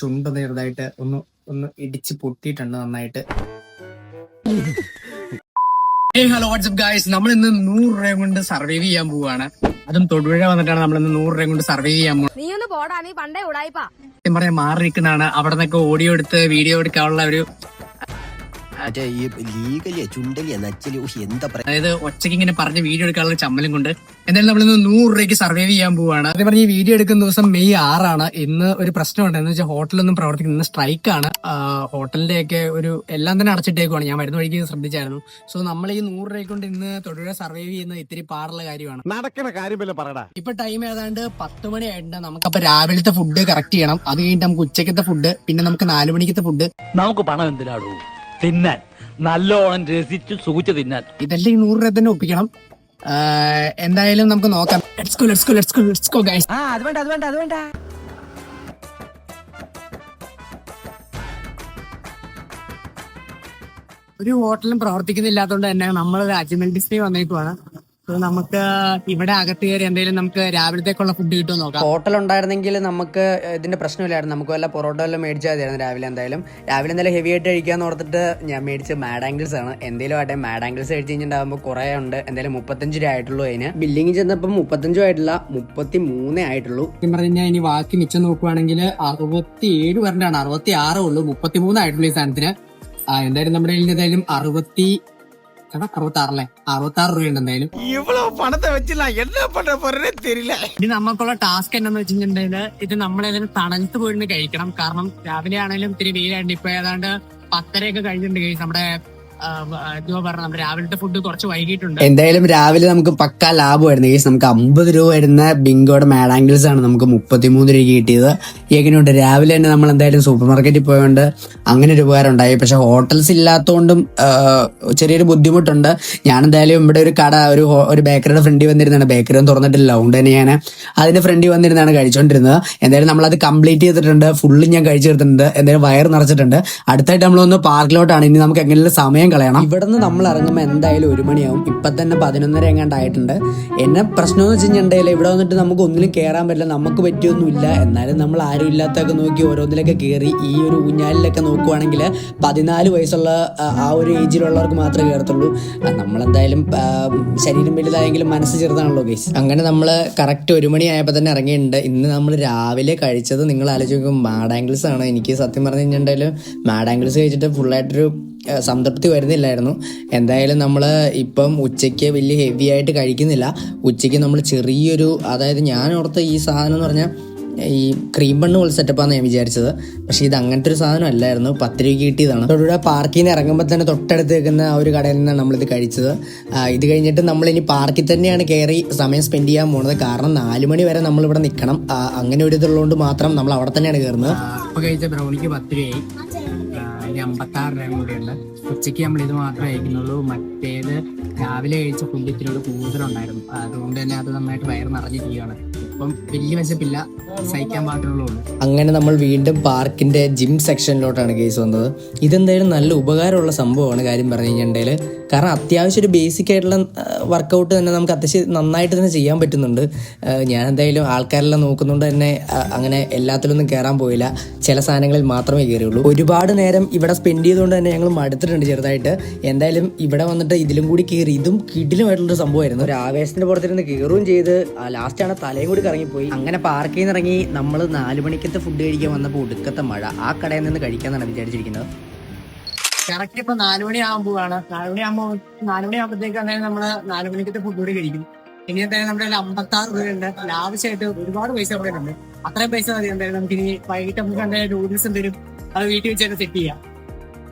ചുണ്ടൊന്ന് ചെറുതായിട്ട് ഒന്ന് ഒന്ന് ഇടിച്ച് പൊട്ടിയിട്ടുണ്ട് നന്നായിട്ട്. ഹലോ വാട്സ്ആപ്പ് ഗായ്സ്, നമ്മൾ ഇന്ന് 100 രൂപ കൊണ്ട് സർവൈവ് ചെയ്യാൻ പോവാണ്. അതും തൊടുപുഴ വന്നിട്ടാണ് നമ്മൾ ഇന്ന് 100 രൂപ കൊണ്ട് സർവൈവ് ചെയ്യാൻ പോകുന്നത്. നീ ഒന്ന് പോടാ, നീ പണ്ടേ ഉടായിപ്പാ. സത്യം പറയാൻ മാറി നിൽക്കുന്നതാണ്. അവിടെ നിന്നൊക്കെ ഓഡിയോ എടുത്ത് വീഡിയോ എടുക്കാനുള്ള ഒരു അതായത് ഒച്ചയ്ക്ക് ഇങ്ങനെ പറഞ്ഞ് വീഡിയോ എടുക്കാനുള്ള ചമ്മലും കൊണ്ട് എന്തായാലും നമ്മളിന്ന് 100 രൂപയ്ക്ക് സർവൈവ് ചെയ്യാൻ പോവാണ്. അതേ പറഞ്ഞ ഈ വീഡിയോ എടുക്കുന്ന ദിവസം മെയ് 6 ഇന്ന് ഒരു പ്രശ്നമുണ്ട്. എന്ന് വെച്ചാൽ ഹോട്ടലൊന്നും പ്രവർത്തിക്കുന്ന ഇന്ന് സ്ട്രൈക്കാണ്. ഹോട്ടലിന്റെ ഒക്കെ ഒരു എല്ലാം തന്നെ അടച്ചിട്ടേക്കുവാണ്. ഞാൻ വരുന്ന വഴിക്ക് ശ്രദ്ധിച്ചായിരുന്നു. സോ നമ്മൾ ഈ 100 രൂപ കൊണ്ട് ഇന്ന് തൊടുപുഴ സർവൈവ് ചെയ്യുന്നത് ഇത്തിരി പാടുള്ള കാര്യമാണ്. നടക്കണ കാര്യം പറയടാ. ഇപ്പൊ ടൈം ഏതാണ്ട് 10 മണി ആയിട്ടുണ്ട്. നമുക്കപ്പൊ രാവിലത്തെ ഫുഡ് കറക്റ്റ് ചെയ്യണം. അത് കഴിഞ്ഞിട്ട് നമുക്ക് ഉച്ചക്കത്തെ ഫുഡ്, പിന്നെ നമുക്ക് 4 മണിക്കത്തെ ഫുഡ്. നമുക്ക് പണം എന്തിനാടൂ? തിന്നാൻ, നല്ലോണം രസിച്ച് സുഖിച്ച് തിന്നാൻ. ഇതെല്ലാം ഈ 100 രൂപ തന്നെ ഒപ്പിക്കണം. എന്തായാലും നമുക്ക് നോക്കാം. Let's go guys. അത് വേണ്ട. ഒരു ഹോട്ടലും പ്രവർത്തിക്കുന്നില്ലാത്തതുകൊണ്ട് തന്നെ നമ്മൾ അജ്മൽ ഡിസ്പ്ലേ വന്നേക്കുവാണ്. നമുക്ക് ഇവിടെ അകത്ത് കയറി എന്തെങ്കിലും നമുക്ക് രാവിലത്തേക്കുള്ള ഫുഡ് കിട്ടുമോ നോക്കാം. ഹോട്ടൽ ഉണ്ടായിരുന്നെങ്കിൽ നമുക്ക് ഇതിന്റെ പ്രശ്നമില്ലായിരുന്നു. നമുക്ക് വല്ല പൊറോട്ട വല്ലതും മേടിച്ചാൽ മതിയായിരുന്നു രാവിലെ. എന്തായാലും ഹെവി ആയിട്ട് കഴിക്കാന്ന് ഓർത്തിട്ട് ഞാൻ മേടിച്ച മാഡ് ആംഗിൾസ് ആണ്. എന്തെങ്കിലും ആട്ടെ, മാഡ് ആംഗിൾസ് കഴിച്ച് കഴിഞ്ഞിട്ടുണ്ടാകുമ്പോൾ കുറെ ഉണ്ട്. എന്തായാലും 35 രൂപ ആയിട്ടുള്ളൂ. അതിന് ബില്ലിങ് ചെന്നപ്പോൾ 35 ആയിട്ടില്ല, 33 ആയിട്ടുള്ളൂ. പറഞ്ഞാൽ ഇനി ബാക്കി മിച്ചം നോക്കുവാണെങ്കിൽ 67 വരണ്ടാണ്, 66 ഉള്ളൂ, 33 ആയിട്ടുള്ളൂ ഈ സാധനത്തിന്. എന്തായാലും നമ്മുടെ കയ്യിൽ എന്തായാലും 66 രൂപയുണ്ട് എന്തായാലും. പണത്തെ വെച്ചില്ല എന്നാ പറഞ്ഞ തരില്ല. ഇനി നമുക്കുള്ള ടാസ്ക് എന്താന്ന് വെച്ചിട്ടുണ്ടെങ്കിൽ ഇത് നമ്മളേതായാലും തണലത്ത് പോയിരുന്ന് കഴിക്കണം. കാരണം രാവിലെ ആണെങ്കിലും ഇത്തിരി വെയിലായിട്ട് ഇപ്പൊ ഏതാണ്ട് 10:30 കഴിഞ്ഞിട്ടുണ്ട് കഴിച്ച് നമ്മുടെ നമ്മുടെ രാവിലത്തെ ഫുഡ് കുറച്ച് വൈകിട്ടുണ്ട്. എന്തായാലും രാവിലെ നമുക്ക് പക്കാ ലാഭമായിരുന്നു കേസ്. നമുക്ക് 50 രൂപ വരുന്ന ബിങ്കോയുടെ മാഡ് ആംഗിൾസ് ആണ് നമുക്ക് 33 രൂപ കിട്ടിയത്. എങ്ങനെയുണ്ട്? രാവിലെ തന്നെ നമ്മൾ എന്തായാലും സൂപ്പർ മാർക്കറ്റിൽ പോയതുകൊണ്ട് അങ്ങനെ ഒരു ഉപകാരം ഉണ്ടായി. പക്ഷെ ഹോട്ടൽസ് ഇല്ലാത്തതുകൊണ്ടും ചെറിയൊരു ബുദ്ധിമുട്ടുണ്ട്. ഞാൻ എന്തായാലും ഇവിടെ ഒരു കട, ഒരു ബേക്കറിയുടെ ഫ്രണ്ടിൽ വന്നിരുന്നാണ്. ബേക്കറി ഒന്നും തുറന്നിട്ടില്ല, അതുകൊണ്ട് തന്നെ ഞാൻ അതിന്റെ ഫ്രണ്ടിൽ വന്നിരുന്നാണ് കഴിച്ചുകൊണ്ടിരുന്നത്. എന്തായാലും നമ്മളത് കംപ്ലീറ്റ് ചെയ്തിട്ടുണ്ട്. ഫുള്ള് ഞാൻ കഴിച്ചു തീർത്തിട്ടുണ്ട്. എന്തായാലും വയർ നിറച്ചിട്ടുണ്ട്. അടുത്തായിട്ട് നമ്മളൊന്ന് പാർക്കിലോട്ടാണ്. ഇനി നമുക്ക് എങ്ങനെയുള്ള സമയം കളയണം. ഇവിടുന്ന് നമ്മൾ ഇറങ്ങുമ്പോൾ എന്തായാലും 1 മണിയാവും. ഇപ്പൊ തന്നെ 11:30 എങ്ങാണ്ടായിട്ടുണ്ട്. എന്നെ പ്രശ്നം എന്ന് വെച്ചിട്ടുണ്ടെങ്കിൽ ഇവിടെ വന്നിട്ട് നമുക്ക് ഒന്നിലും കയറാൻ പറ്റില്ല, നമുക്ക് പറ്റിയൊന്നുമില്ല. എന്നാലും നമ്മൾ ആരും ഇല്ലാത്തൊക്കെ നോക്കി ഓരോന്നിലൊക്കെ കയറി. ഈ ഒരു ഊഞ്ഞാലിലൊക്കെ നോക്കുവാണെങ്കിൽ 14 വയസ്സുള്ള ആ ഒരു ഏജിലുള്ളവർക്ക് മാത്രമേ കയറത്തുള്ളൂ. നമ്മളെന്തായാലും ശരീരം വലുതായെങ്കിലും മനസ്സ് ചെറുതാണല്ലോ ഗൈസ്. അങ്ങനെ നമ്മൾ കറക്റ്റ് 1 മണി ആയപ്പോൾ തന്നെ ഇറങ്ങിയിട്ടുണ്ട്. ഇന്ന് നമ്മൾ രാവിലെ കഴിച്ചത് നിങ്ങൾ ആലോചിക്കും മാഡ് ആംഗിൾസ് ആണ്. എനിക്ക് സത്യം പറഞ്ഞു കഴിഞ്ഞിട്ടുണ്ടെങ്കിൽ മാഡ് ആംഗിൾസ് കഴിച്ചിട്ട് ഫുള്ളായിട്ടൊരു സംതൃപ്തി വരുന്നില്ലായിരുന്നു. എന്തായാലും നമ്മൾ ഇപ്പം ഉച്ചയ്ക്ക് വലിയ ഹെവി ആയിട്ട് കഴിക്കുന്നില്ല. ഉച്ചയ്ക്ക് നമ്മൾ ചെറിയൊരു, അതായത് ഞാൻ ഓർത്ത ഈ സാധനം എന്ന് പറഞ്ഞാൽ ഈ ക്രീം ബണ്ണ് പോലെ സെറ്റപ്പാന്ന് ഞാൻ വിചാരിച്ചത്. പക്ഷേ ഇത് അങ്ങനത്തെ ഒരു സാധനം അല്ലായിരുന്നു. 10 രൂപയ്ക്ക് കിട്ടിയതാണ്. തൊടുപുഴ പാർക്കിൽ നിന്ന് ഇറങ്ങുമ്പോൾ തന്നെ തൊട്ടടുത്ത് നിൽക്കുന്ന ആ ഒരു കടയിൽ നിന്നാണ് നമ്മളിത് കഴിച്ചത്. ഇത് കഴിഞ്ഞിട്ട് നമ്മളിനി പാർക്കിൽ തന്നെയാണ് കയറി സമയം സ്പെൻഡ് ചെയ്യാൻ പോകുന്നത്. കാരണം 4 മണി വരെ നമ്മളിവിടെ നിൽക്കണം. അങ്ങനെ ഒരു ഇതുള്ളതുകൊണ്ട് മാത്രം നമ്മൾ അവിടെ തന്നെയാണ് കയറുന്നത്. ഇപ്പോൾ കഴിച്ച ബ്രൗണിക്ക് 10 രൂപയായി. 56 രൂപ കൂടിയുണ്ട്. ഉച്ചയ്ക്ക് നമ്മൾ ഇത് മാത്രമേ കഴിക്കുന്നുള്ളൂ. മറ്റേത് രാവിലെ കഴിച്ച ഫുഡ് ഇത്തിരി കൂടുതലുണ്ടായിരുന്നു. അതുകൊണ്ട് തന്നെ അത് നന്നായിട്ട് വയറ് നിറഞ്ഞിരിക്കുകയാണ്. ഇപ്പം വലിയ വിശപ്പില്ല, സഹിക്കാൻ പാടുള്ളൂ. അങ്ങനെ നമ്മൾ വീണ്ടും പാർക്കിന്റെ ജിം സെക്ഷനിലോട്ടാണ് കേസ് വന്നത്. ഇതെന്തായാലും നല്ല ഉപകാരമുള്ള സംഭവമാണ് കാര്യം പറഞ്ഞു കഴിഞ്ഞിട്ടുണ്ടെങ്കിൽ. കാരണം അത്യാവശ്യം ഒരു ബേസിക് ആയിട്ടുള്ള വർക്കൗട്ട് തന്നെ നമുക്ക് അത്യാവശ്യം നന്നായിട്ട് തന്നെ ചെയ്യാൻ പറ്റുന്നുണ്ട്. ഞാൻ എന്തായാലും ആൾക്കാരെല്ലാം നോക്കുന്നുണ്ട് തന്നെ അങ്ങനെ എല്ലാത്തിലൊന്നും കയറാൻ പോയില്ല. ചില സാധനങ്ങളിൽ മാത്രമേ കയറിയുള്ളൂ. ഒരുപാട് നേരം ഇവിടെ സ്പെൻഡ് ചെയ്തുകൊണ്ട് തന്നെ ഞങ്ങൾ മടുത്തിട്ടുണ്ട് ചെറുതായിട്ട്. എന്തായാലും ഇവിടെ വന്നിട്ട് ഇതിലും കൂടി കയറി. ഇതും കിടിലുമായിട്ടുള്ളൊരു സംഭവമായിരുന്നു. ഒരു ആവേശത്തിന്റെ പുറത്തിരുന്ന് കയറുകയും ചെയ്ത് ലാസ്റ്റാണ് തലയും കൂടി കറങ്ങിപ്പോയി. അങ്ങനെ പാർക്കിൽ നിന്ന് ഇറങ്ങി നമ്മൾ 4 മണിക്കത്തെ ഫുഡ് കഴിക്കാൻ വന്നപ്പോൾ ഒടുക്കത്തെ മഴ. ആ കടയിൽ നിന്ന് കഴിക്കാന്നാണ് വിചാരിച്ചിരിക്കുന്നത്. കറക്റ്റ് ഇപ്പൊ 4 മണി ആകുമ്പോഴാണ്. 4 മണി ആകുമ്പോഴത്തേക്ക് നമ്മള് 4 മണിക്കത്തെ ഫുഡ് കൂടി കഴിക്കും. ഇനി എന്തായാലും നമ്മുടെ 56 രൂപയുണ്ട്. ലാവശ്യമായിട്ട് ഒരുപാട് പൈസ അവിടെ ഉണ്ട്. അത്രയും പൈസ മതി. എന്തായാലും നമുക്ക് ഇനി വൈകിട്ട് നമുക്ക് എന്തായാലും നൂഡിൽസ് എന്തെങ്കിലും അത് വീട്ടിൽ വെച്ച് തന്നെ സെറ്റ് ചെയ്യാം.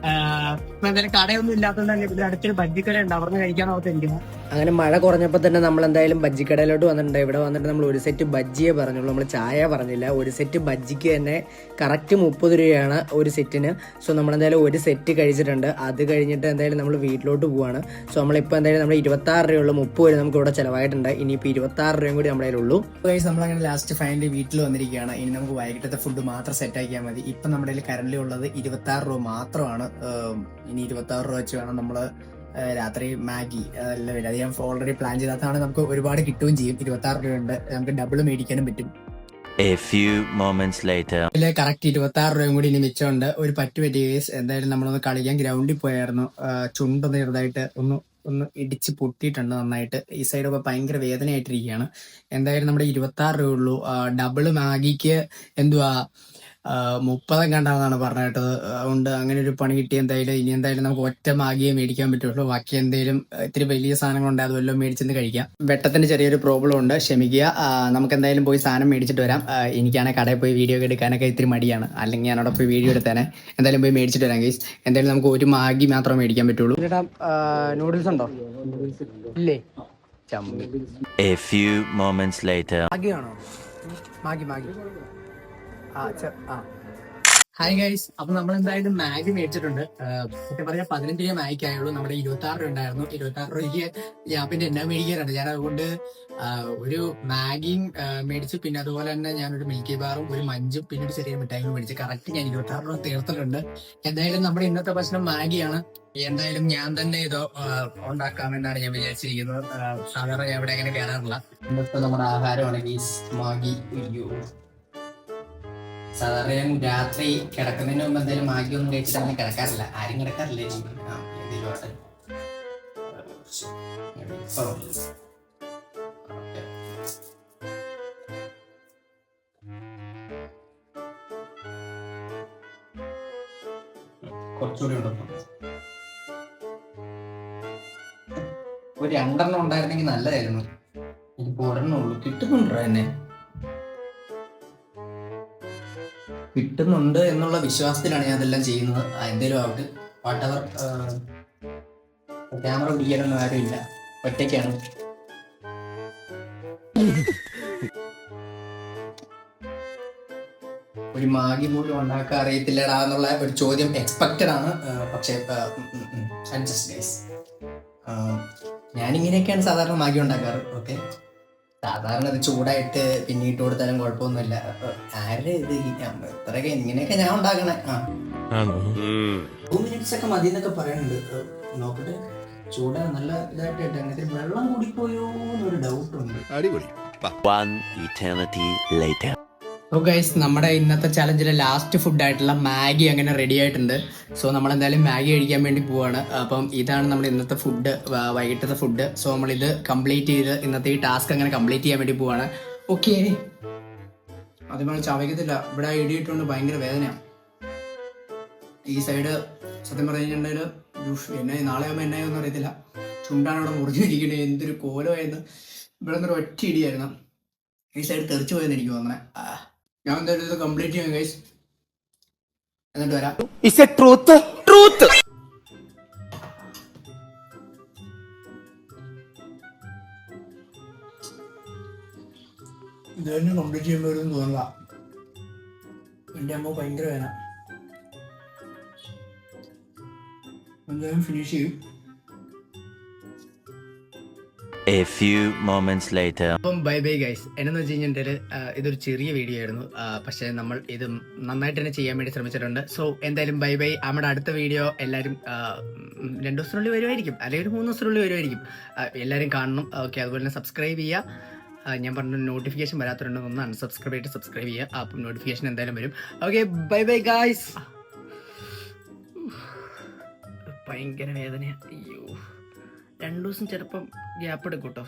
ഇപ്പൊ എന്തായാലും കടയൊന്നും ഇല്ലാത്തതുകൊണ്ട് തന്നെ ഇവിടെ അടുത്തൊരു ബജ്ജിക്കട ഉണ്ട്, അവിടെ നിന്ന് കഴിക്കാൻ ഓർത്തിരിക്കുന്നു. അങ്ങനെ മഴ കുറഞ്ഞപ്പോൾ തന്നെ നമ്മൾ എന്തായാലും ബജ്ജിക്കടയിലോട്ട് വന്നിട്ടുണ്ട്. ഇവിടെ വന്നിട്ട് നമ്മൾ ഒരു സെറ്റ് ബജ്ജിയെ പറഞ്ഞുള്ളൂ, നമ്മൾ ചായ പറഞ്ഞില്ല. ഒരു സെറ്റ് ബജ്ജിക്ക് തന്നെ കറക്റ്റ് 30 രൂപയാണ് ഒരു സെറ്റിന്. സോ നമ്മളെന്തായാലും ഒരു സെറ്റ് കഴിച്ചിട്ടുണ്ട്. അത് കഴിഞ്ഞിട്ട് എന്തായാലും നമ്മൾ വീട്ടിലോട്ട് പോവാണ്. സോ നമ്മളിപ്പോൾ എന്തായാലും നമ്മൾ 26 രൂപയുള്ളൂ, 30 രൂപ നമുക്ക് ഇവിടെ ചിലവായിട്ടുണ്ട്. ഇനിയിപ്പോൾ 26 രൂപയും കൂടി നമ്മുടെ കയ്യിലുള്ളൂ. നമ്മളങ്ങനെ ലാസ്റ്റ് ഫൈനലി വീട്ടിൽ വന്നിരിക്കുകയാണ്. ഇനി നമുക്ക് വൈകിട്ടത്തെ ഫുഡ് മാത്രം സെറ്റ് ആക്കിയാൽ മതി. ഇപ്പം നമ്മുടെ കയ്യിൽ കറന്റ് ഉള്ളത് 26 രൂപ മാത്രമാണ്. ഇനി 26 രൂപ വെച്ച് വേണം നമ്മൾ രാത്രി മാഗി എല്ലാം വരും. അത് ഞാൻ ഓൾറെഡി പ്ലാൻ ചെയ്താൽ നമുക്ക് ഒരുപാട് കിട്ടുകയും ചെയ്യും. 26 രൂപയുണ്ട്, നമുക്ക് ഡബിൾ മേടിക്കാനും പറ്റും. A few moments later. ഇതില് കറക്റ്റ് 26 രൂപയും കൂടി ഇനി മിച്ചമുണ്ട്. ഒരു പറ്റു പറ്റിയ കേസ്. എന്തായാലും നമ്മളൊന്ന് കളിക്കാൻ ഗ്രൗണ്ടിൽ പോയായിരുന്നു. ചുണ്ടൊന്ന് ചെറുതായിട്ട് ഒന്ന് ഇടിച്ച് പൊട്ടിയിട്ടുണ്ട് നന്നായിട്ട്. ഈ സൈഡൊക്കെ ഭയങ്കര വേദനയായിട്ടിരിക്കുകയാണ്. എന്തായാലും നമ്മുടെ 26 രൂപ ഉള്ളൂ. ഡബിള് മാഗിക്ക് എന്തുവാ 30 കണ്ടാന്നാണ് പറഞ്ഞു കേട്ടത്. അതുകൊണ്ട് അങ്ങനെ ഒരു പണി കിട്ടി. ഇനി എന്തായാലും നമുക്ക് ഒറ്റ മാഗിയെ മേടിക്കാൻ പറ്റുള്ളൂ. ബാക്കി എന്തെങ്കിലും ഇത്തിരി വലിയ സാധനങ്ങളുണ്ട്, അത് വല്ലതും മേടിച്ചെന്ന് കഴിക്കാം. വെട്ടത്തിന് ചെറിയൊരു പ്രോബ്ലം ഉണ്ട്, ക്ഷമിക്കുക. നമുക്ക് എന്തായാലും പോയി സാധനം മേടിച്ചിട്ട് വരാം. എനിക്കാണെങ്കിൽ കടയിൽ പോയി വീഡിയോ എടുക്കാനൊക്കെ ഇത്തിരി മടിയാണ്, അല്ലെങ്കിൽ ഞാനവിടെ പോയി വീഡിയോ എടുത്തേനെ. എന്തായാലും പോയി മേടിച്ചിട്ട് വരാം ഗൈസ്. എന്തായാലും നമുക്ക് ഒരു മാഗി മാത്രമേ മേടിക്കാൻ പറ്റുള്ളൂ. നൂഡിൽസ് ഉണ്ടോ? ഇല്ലേ? A few moments later. മാഗിയാണോ? മാഗി ഹായ് ഗൈസ്, അപ്പൊ നമ്മൾ എന്തായാലും മാഗി മേടിച്ചിട്ടുണ്ട്. സത്യം പറഞ്ഞാൽ 15 രൂപ മാഗിക്ക് ആയുള്ളൂ. നമ്മുടെ 26 രൂപ ഉണ്ടായിരുന്നു. 26 രൂപയ്ക്ക് ഞാൻ പിന്നെ എന്നാ മേടിക്കാറുണ്ട്. ഞാൻ അതുകൊണ്ട് ഒരു മാഗിയും മേടിച്ചു. പിന്നെ അതുപോലെ തന്നെ ഞാനൊരു മിൽക്കി ബാറും ഒരു മഞ്ചും പിന്നെ ഒരു ചെറിയ മിഠായിയും മേടിച്ചു. കറക്റ്റ് ഞാൻ 26 രൂപ തീർത്തിട്ടുണ്ട്. എന്തായാലും നമ്മുടെ ഇന്നത്തെ ഭക്ഷണം മാഗിയാണ്. എന്തായാലും ഞാൻ തന്നെ ഇത് ഉണ്ടാക്കാമെന്നാണ് ഞാൻ വിചാരിച്ചിരിക്കുന്നത്. സാധാരണ ഞാൻ ഇവിടെ അങ്ങനെ കയറാറില്ല. ഇന്നത്തെ നമ്മുടെ ആഹാരമാണ് ഗീസ് മാഗി. സാധാരണ ഞാൻ രാത്രി കിടക്കുന്നതിന് മുമ്പ് എന്തായാലും മാഗി ഒന്നും കഴിച്ചിട്ട് അങ്ങനെ കിടക്കാറില്ല. ആരും കിടക്കാറില്ലേ? കുറച്ചുകൂടി ഉണ്ടോ? ഒരു 2 ഉണ്ടായിരുന്നെങ്കിൽ നല്ലതായിരുന്നു. എനിക്ക് 1 ഉള്ളൂ. കിട്ടുന്നുണ്ടോ എന്നെ? കിട്ടുന്നുണ്ട് എന്നുള്ള വിശ്വാസത്തിലാണ് ഞാൻ അതെല്ലാം ചെയ്യുന്നത്. എന്തേലും ആവട്ടെ, വാട്ടവർ. ക്യാമറ പിടിക്കാനൊന്നും ആരുമില്ല, ഒറ്റയ്ക്കാണ്. ഒരു മാഗി പോലും ഉണ്ടാക്കാൻ അറിയത്തില്ലടാ എന്നുള്ള ഒരു ചോദ്യം എക്സ്പെക്റ്റഡ് ആണ്. പക്ഷേ ഞാനിങ്ങനെയൊക്കെയാണ് സാധാരണ മാഗി ഉണ്ടാക്കാറ്. ഓക്കെ, സാധാരണ ഇത് ചൂടായിട്ട് പിന്നീട്ട് കൊടുത്താലും കുഴപ്പമൊന്നുമില്ല. ആരുടെ ഇത് ഇത്രയൊക്കെ ഇങ്ങനെയൊക്കെ ഞാൻ ഉണ്ടാക്കണേ. 2 minutes ഒക്കെ മതി എന്നൊക്കെ പറയുന്നുണ്ട്. നോക്കട്ടെ, ചൂടാ നല്ല ഇതായിട്ട് അങ്ങനത്തെ വെള്ളം കൂടിപ്പോയോ എന്നൊരു ഡൗട്ടുണ്ട്. One eternity later. ഓ ഗൈസ്, നമ്മുടെ ഇന്നത്തെ ചലഞ്ചിലെ ലാസ്റ്റ് ഫുഡ് ആയിട്ടുള്ള മാഗി അങ്ങനെ റെഡി ആയിട്ടുണ്ട്. സോ നമ്മൾ എന്തായാലും മാഗി കഴിക്കാൻ വേണ്ടി പോവാണ്. അപ്പം ഇതാണ് നമ്മുടെ ഇന്നത്തെ ഫുഡ്, വൈകിട്ടത്തെ ഫുഡ്. സോ നമ്മളിത് കംപ്ലീറ്റ് ചെയ്ത് ഇന്നത്തെ ഈ ടാസ്ക് അങ്ങനെ കംപ്ലീറ്റ് ചെയ്യാൻ വേണ്ടി പോവാണ്. ഓക്കെ, അതുപോലെ ചവയ്ക്കത്തില്ല, ഇവിടെ ഇടിയിട്ടുണ്ട്, ഭയങ്കര വേദനയാണ് ഈ സൈഡ്. സത്യം പറഞ്ഞു കഴിഞ്ഞിട്ടുണ്ടെങ്കിൽ എന്നെ നാളെ ആകുമ്പോൾ എന്നായൊന്നും അറിയത്തില്ല. ചുണ്ടാണ് ഇവിടെ മുറിഞ്ഞിരിക്കുന്നത്. എന്തൊരു കോലമായിരുന്നു. ഇവിടെ നിന്നൊരു ഒറ്റ ഇടിയായിരുന്നു. ഈ സൈഡ് തെറിച്ചു പോയെന്ന് എനിക്ക് തോന്നണേ. ഞാൻ എന്തായാലും ഇത് കംപ്ലീറ്റ് ചെയ്യാം ഗൈസ്, എന്നിട്ട് വരാം. It's A truth. ഇത് തന്നെ കംപ്ലീറ്റ് ചെയ്യുമ്പോൾ ഒരു തോന്നില്ല. എൻ്റെ അമ്മ ഭയങ്കര വേദന. എന്തായാലും ഫിനിഷ് ചെയ്യും. A few moments later. അപ്പം ബൈ ബൈ ഗൈസ്. എന്നു വെച്ച് കഴിഞ്ഞിട്ട് ഇതൊരു ചെറിയ വീഡിയോ ആയിരുന്നു, പക്ഷെ നമ്മൾ ഇത് നന്നായിട്ട് തന്നെ ചെയ്യാൻ വേണ്ടി ശ്രമിച്ചിട്ടുണ്ട്. സോ എന്തായാലും ബൈ ബൈ. നമ്മുടെ അടുത്ത വീഡിയോ എല്ലാവരും 2 ദിവസത്തിനുള്ളിൽ വരുമായിരിക്കും, അല്ലെങ്കിൽ ഒരു 3 ദിവസത്തിനുള്ളിൽ വരുമായിരിക്കും. എല്ലാവരും കാണണം. ഓക്കെ, അതുപോലെ തന്നെ സബ്സ്ക്രൈബ് ചെയ്യുക. ഞാൻ പറഞ്ഞ നോട്ടിഫിക്കേഷൻ വരാത്തതുണ്ടെങ്കിൽ ഒന്ന് അൺസബ്സ്ക്രൈബ് ചെയ്തിട്ട് സബ്സ്ക്രൈബ് ചെയ്യുക. അപ്പം നോട്ടിഫിക്കേഷൻ എന്തായാലും വരും. Okay, bye bye guys. ഭയങ്കര വേദന. അയ്യോ, 2 ദിവസം ചിലപ്പം ഗ്യാപ്പ് എടുക്കും കേട്ടോ.